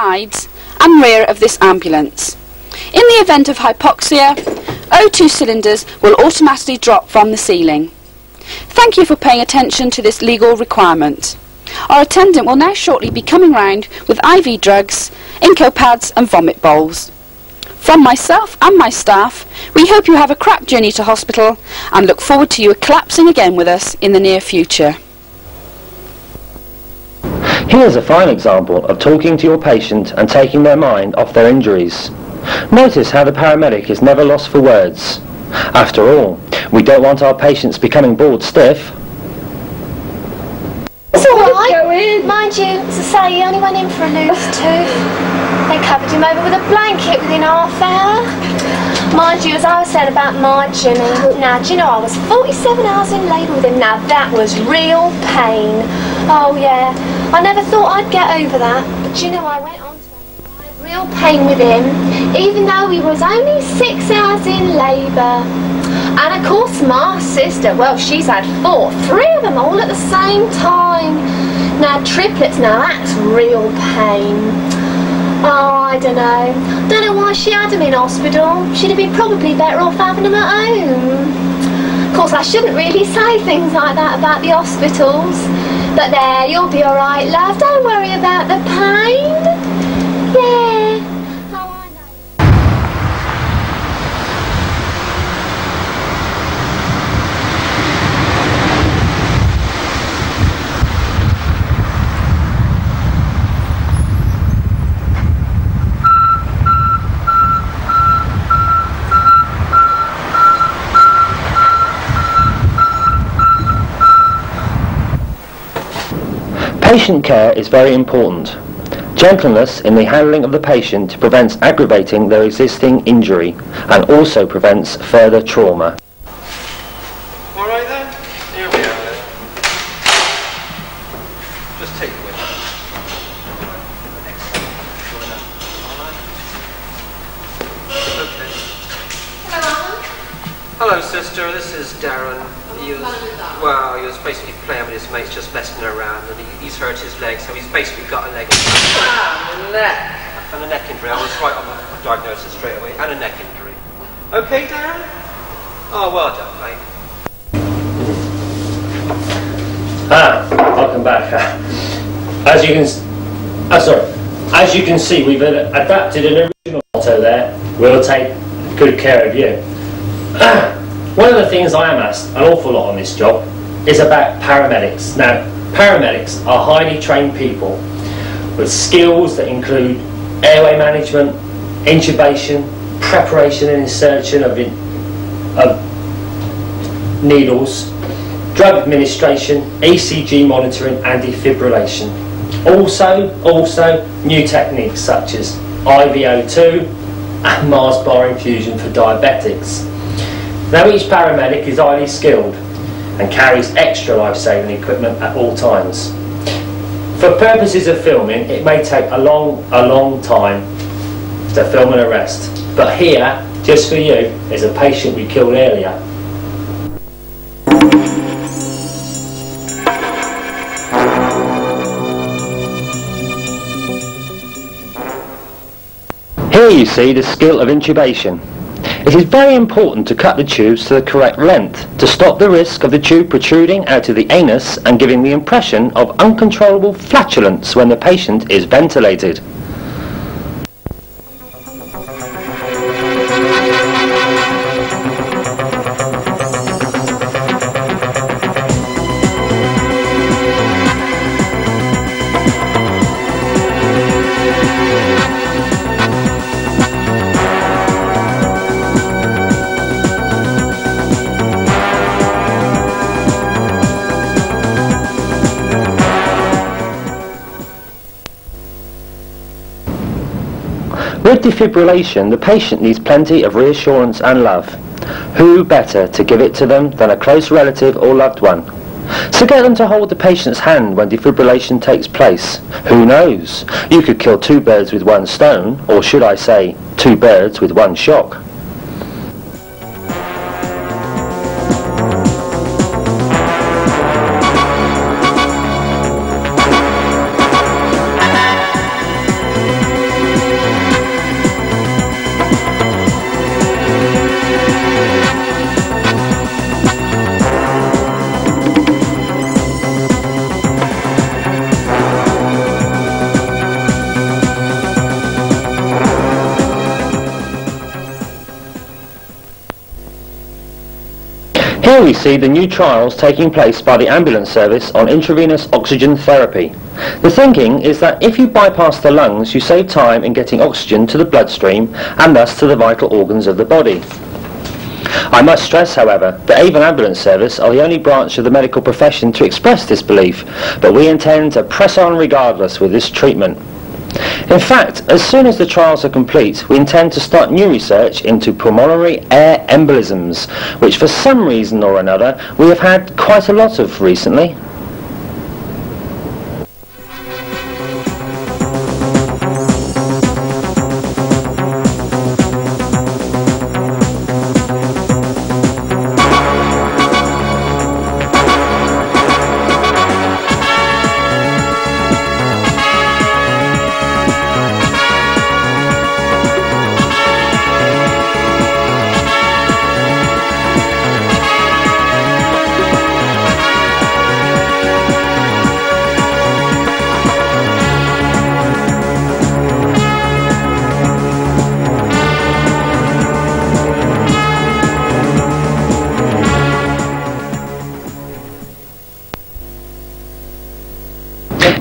sides and rear of this ambulance. In the event of hypoxia, O2 cylinders will automatically drop from the ceiling. Thank you for paying attention to this legal requirement. Our attendant will now shortly be coming round with IV drugs, Inco pads and vomit bowls. From myself and my staff, we hope you have a crap journey to hospital and look forward to you collapsing again with us in the near future. Here's a fine example of talking to your patient and taking their mind off their injuries. Notice how the paramedic is never lost for words. After all, we don't want our patients becoming bored stiff. It's alright. Mind you, as I say, he only went in for a loose tooth. They covered him over with a blanket within half hour. Mind you, as I was saying about my Jimmy, now, do you know, I was 47 hours in labour with him. Now, that was real pain. Oh, yeah. I never thought I'd get over that. But do you know, I went on to have real pain with him, even though he was only 6 hours in labour. And of course my sister, well, she's had 3 of them all at the same time. Now triplets, now that's real pain. Oh, I don't know why she had them in hospital. She'd have been probably better off having them at home. Of course I shouldn't really say things like that about the hospitals. But there, you'll be alright, love, don't worry about the pain. Yeah. Patient care is very important. Gentleness in the handling of the patient prevents aggravating their existing injury and also prevents further trauma. All right then, here we are then. Just take it with you. Okay. Hello sister, this is Darren. He was basically playing with his mates, just messing around, and he's hurt his leg, so he's basically got a leg injury. The neck! And a neck injury. I was right on the diagnosis straight away, and a neck injury. Okay, Darren? Oh, well done, mate. Welcome back. As you can see, we've adapted an original motto there. We'll take good care of you. One of the things I am asked an awful lot on this job is about paramedics. Now, paramedics are highly trained people with skills that include airway management, intubation, preparation and insertion of needles, drug administration, ECG monitoring and defibrillation. Also new techniques such as IVO2 and Mars bar infusion for diabetics. Now each paramedic is highly skilled and carries extra life-saving equipment at all times. For purposes of filming, it may take a long time to film an arrest, but here, just for you, is a patient we killed earlier. Here you see the skill of intubation. It is very important to cut the tubes to the correct length to stop the risk of the tube protruding out of the anus and giving the impression of uncontrollable flatulence when the patient is ventilated. With defibrillation, the patient needs plenty of reassurance and love. Who better to give it to them than a close relative or loved one? So get them to hold the patient's hand when defibrillation takes place. Who knows? You could kill 2 birds with 1 stone, or should I say, 2 birds with 1 shock. Here we see the new trials taking place by the ambulance service on intravenous oxygen therapy. The thinking is that if you bypass the lungs, you save time in getting oxygen to the bloodstream and thus to the vital organs of the body. I must stress, however, that Avon Ambulance Service are the only branch of the medical profession to express this belief, but we intend to press on regardless with this treatment. In fact, as soon as the trials are complete, we intend to start new research into pulmonary air embolisms, which for some reason or another we have had quite a lot of recently.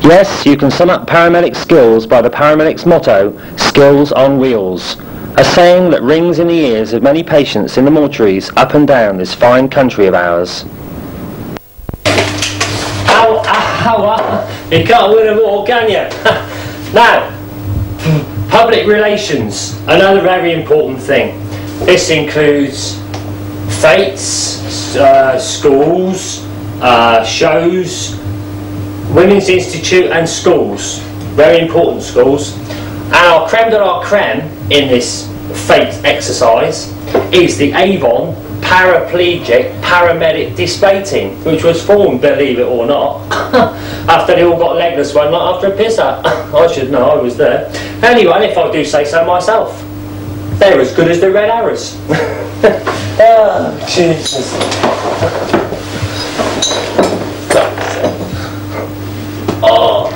Yes, you can sum up paramedic skills by the paramedic's motto, skills on wheels, a saying that rings in the ears of many patients in the mortuaries up and down this fine country of ours. Ow, ow, ow. You can't win them all, can you? Now, public relations, another very important thing. This includes fetes, schools, shows, Women's Institute and schools, very important schools. And our creme de la creme in this fate exercise is the Avon Paraplegic Paramedic Display Team, which was formed, believe it or not, after they all got legless one night after a piss out. I should know, I was there. Anyway, and if I do say so myself, they're as good as the Red Arrows. Oh, Jesus. Oh.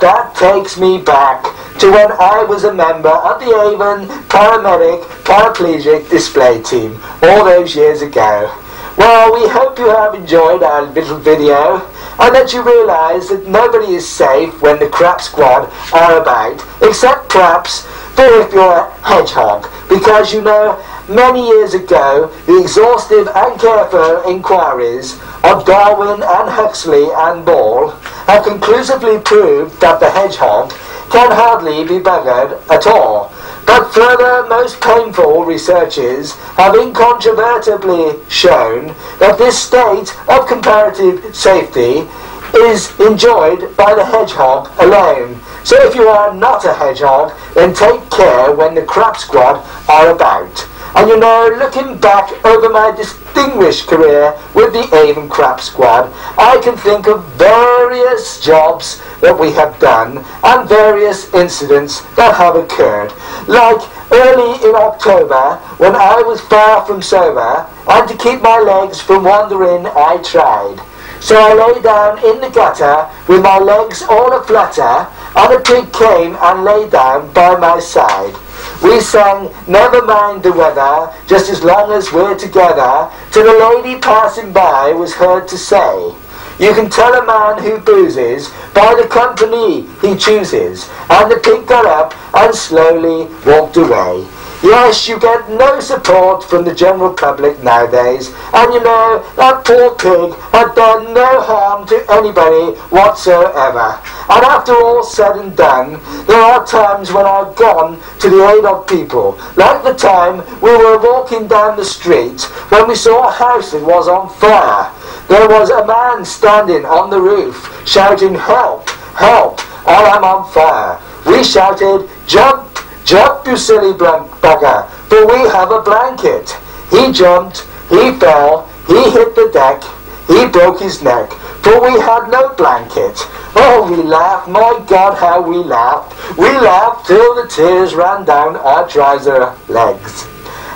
that takes me back to when I was a member of the Avon paramedic paraplegic display team all those years ago. Well, we hope you have enjoyed our little video and that you realise that nobody is safe when the crap squad are about, except perhaps if you're a hedgehog, because you know, many years ago, the exhaustive and careful inquiries of Darwin and Huxley and Ball have conclusively proved that the hedgehog can hardly be buggered at all. But further, most painful researches have incontrovertibly shown that this state of comparative safety is enjoyed by the hedgehog alone. So if you are not a hedgehog, then take care when the crap squad are about. And you know, looking back over my distinguished career with the Avon Crap Squad, I can think of various jobs that we have done and various incidents that have occurred. Like early in October, when I was far from sober, and to keep my legs from wandering, I tried. So I lay down in the gutter with my legs all a-flutter, and a pig came and lay down by my side. We sang Never Mind the Weather, just as long as we're together, till a lady passing by was heard to say, you can tell a man who boozes by the company he chooses. And the pig got up and slowly walked away. Yes, you get no support from the general public nowadays, and you know, that poor pig had done no harm to anybody whatsoever. And after all said and done, there are times when I've gone to the aid of people, like the time we were walking down the street when we saw a house that was on fire. There was a man standing on the roof shouting, help, help, I am on fire. We shouted, jump, jump, you silly bugger, for we have a blanket. He jumped, he fell, he hit the deck, he broke his neck, for we had no blanket. Oh, we laughed, my God, how we laughed. We laughed till the tears ran down our trouser legs.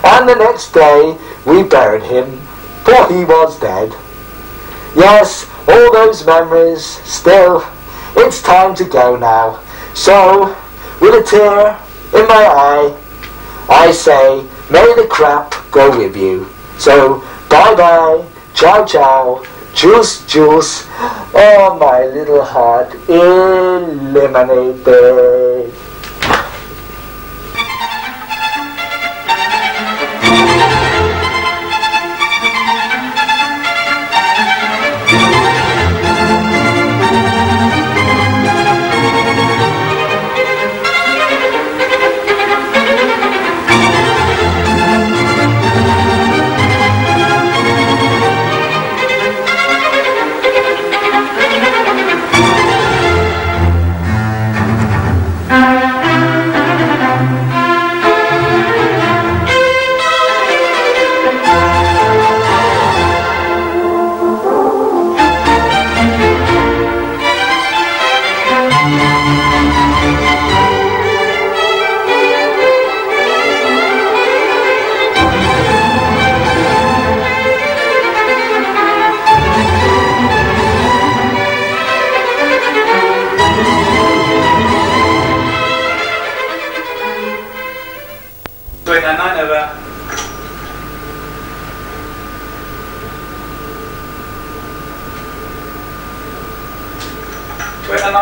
And the next day we buried him, for he was dead. Yes, all those memories, still, it's time to go now. So, with a tear in my eye, I say, may the crap go with you. So, bye-bye, ciao-ciao, juice, oh, my little heart, eliminated.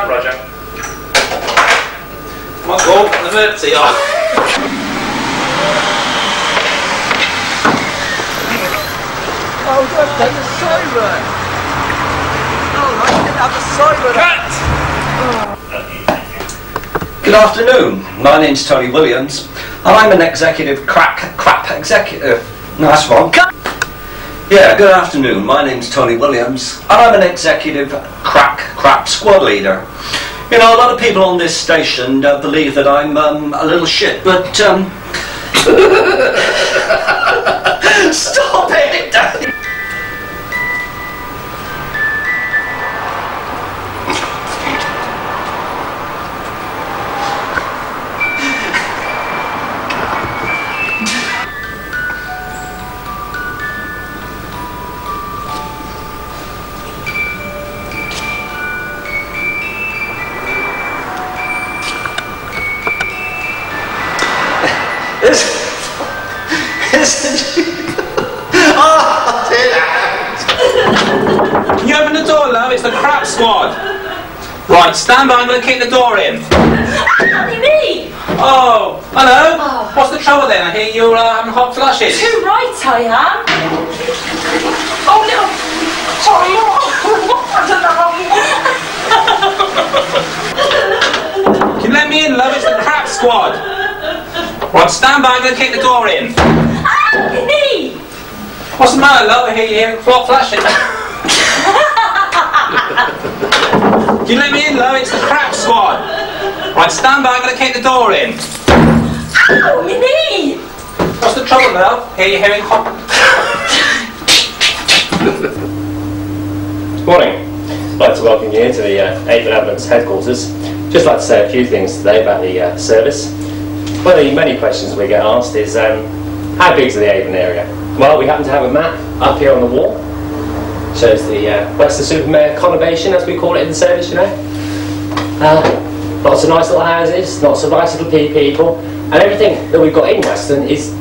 Roger. Come on, go on the emergency off. Oh, God, take the siren. Oh, I didn't have the siren. Good afternoon. My name's Tony Williams, and I'm an executive crap executive. No, that's wrong. Yeah, good afternoon. My name's Tony Williams, and I'm an executive crap squad leader. You know, a lot of people on this station believe that I'm a little shit, but stop it! squad. Right, stand by, I'm going to kick the door in. Me? Oh, hello. Oh. What's the trouble then? I hear you're having hot flushes. Too right I am. Oh no. Sorry. Can you let me in, love? It's the crap squad. Right, stand by, I'm going to kick the door in. Me? What's the matter, love? I hear you hearing hot flushes. Can you let me in, love? It's the crap squad. Right, stand by, I'm going to kick the door in. Ow, my knee! What's the trouble, love? Hear you hearing hot... Morning. I'd like to welcome you here to the Avon Ambulance headquarters. Just like to say a few things today about the service. One of the many questions we get asked is, how big is the Avon area? Well, we happen to have a map up here on the wall. Shows the Western-super-Mare conurbation, as we call it in the service, you know. Lots of nice little houses, lots of nice little people, and everything that we've got in Western is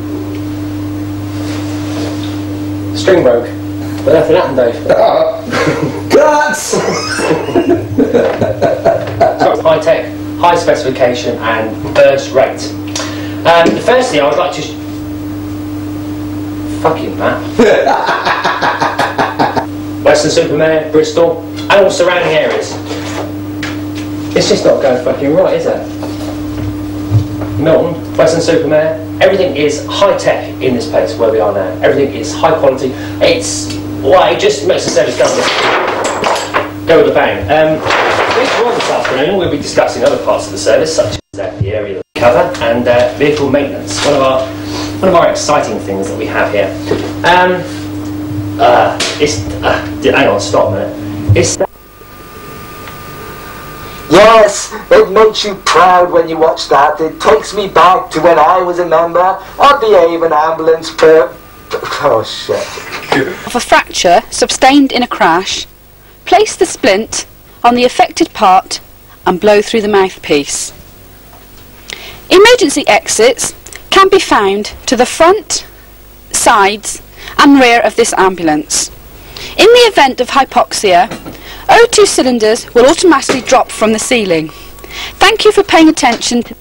string broke. But nothing happened, Dave. Guts! High tech, high specification, and burst rate. Firstly, I would like to fucking map. Western-super-Mare, Bristol, and all surrounding areas. It's just not going fucking right, is it? Milton, Western-super-Mare, everything is high tech in this place where we are now. Everything is high quality. It just makes the service go with a bang. Later on this afternoon, we'll be discussing other parts of the service, such as the area that we cover and vehicle maintenance. One of our exciting things that we have here. Hang on, stop a minute. Yes, it makes you proud when you watch that. It takes me back to when I was a member of the Avon Ambulance oh shit. Of a fracture sustained in a crash, place the splint on the affected part and blow through the mouthpiece. Emergency exits can be found to the front, sides and rear of this ambulance. In the event of hypoxia, O2 cylinders will automatically drop from the ceiling. Thank you for paying attention to